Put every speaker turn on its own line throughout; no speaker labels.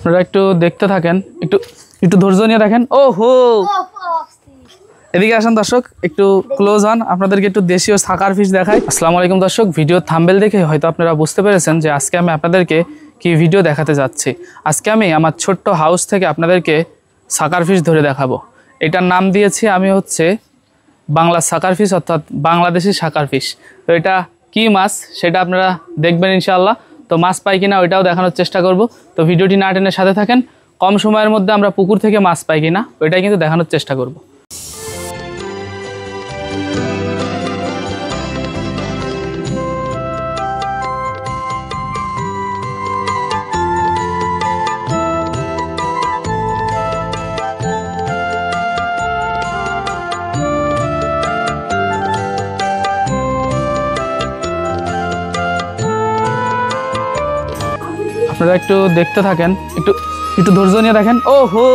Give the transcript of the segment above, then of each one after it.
আপনারা একটু দেখতে থাকেন, একটু একটু ধৈর্য নিয়ে দেখেন। ও হো, এদিকে আসেন দর্শক, একটু ক্লোজ হন, আপনাদেরকে একটু দেশীয় সাকার ফিশ দেখাই। আসসালামু আলাইকুম দর্শক, ভিডিও থাম্বনেল দেখে হয়তো আপনারা বুঝতে পেরেছেন যে আজকে আমি আপনাদেরকে কি ভিডিও দেখাতে যাচ্ছি। আজকে আমি আমার ছোট্ট হাউস থেকে আপনাদেরকে সাকার ফিশ ধরে দেখাবো। এটার নাম দিয়েছি আমি হচ্ছে বাংলা সাকার ফিশ, অর্থাৎ বাংলাদেশি সাকার ফিশ। তো এটা কি মাছ সেটা আপনারা দেখবেন ইনশাআল্লাহ। তো মাছ পাই কিনা ওইটাও দেখানোর চেষ্টা করব। তো ভিডিওটি না টেনে সাথে থাকেন। কম সময়ের মধ্যে আমরা পুকুর থেকে মাছ পাই কিনা ওইটাই কিন্তু দেখানোর চেষ্টা করব। আপনারা একটু দেখতে থাকেন, একটু একটু ধৈর্য নিয়ে দেখেন। ও হো,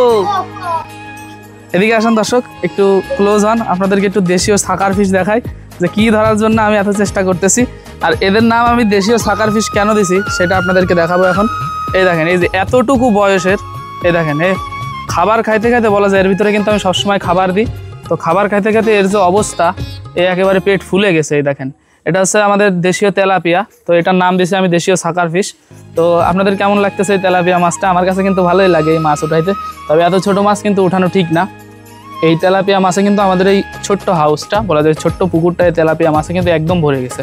এদিকে আসেন দর্শক, একটু ক্লোজ হন, আপনাদেরকে একটু দেশীয় সাকার ফিশ দেখাই যে কি ধরার জন্য আমি এত চেষ্টা করতেছি। আর এদের নাম আমি দেশীয় সাকার ফিশ কেন দিছি সেটা আপনাদেরকে দেখাবো এখন। এই দেখেন, এই যে এতটুকু বয়সের, এই দেখেন, খাবার খাইতে খাইতে বলা যায় এর ভিতরে কিন্তু আমি সবসময় খাবার দিই। তো খাবার খাইতে খাইতে এর যে অবস্থা, একেবারে পেট ফুলে গেছে। এই দেখেন, এটা হচ্ছে আমাদের দেশীয় তেলাপিয়া। তো এটার নাম দিয়েছি আমি দেশীয় সাকার ফিশ। তো আপনাদের কেমন লাগতেছে এই তেলাপিয়া মাছটা? আমার কাছে কিন্তু ভালোই লাগে এই মাছ উঠাইতে, তবে এত ছোট মাছ কিন্তু উঠানো ঠিক না। এই তেলাপিয়া মাছে কিন্তু আমাদের এই ছোট্ট হাউসটা বলা যায়, ছোট্ট পুকুরটা, এই তেলাপিয়া মাছে কিন্তু একদম ভরে গেছে।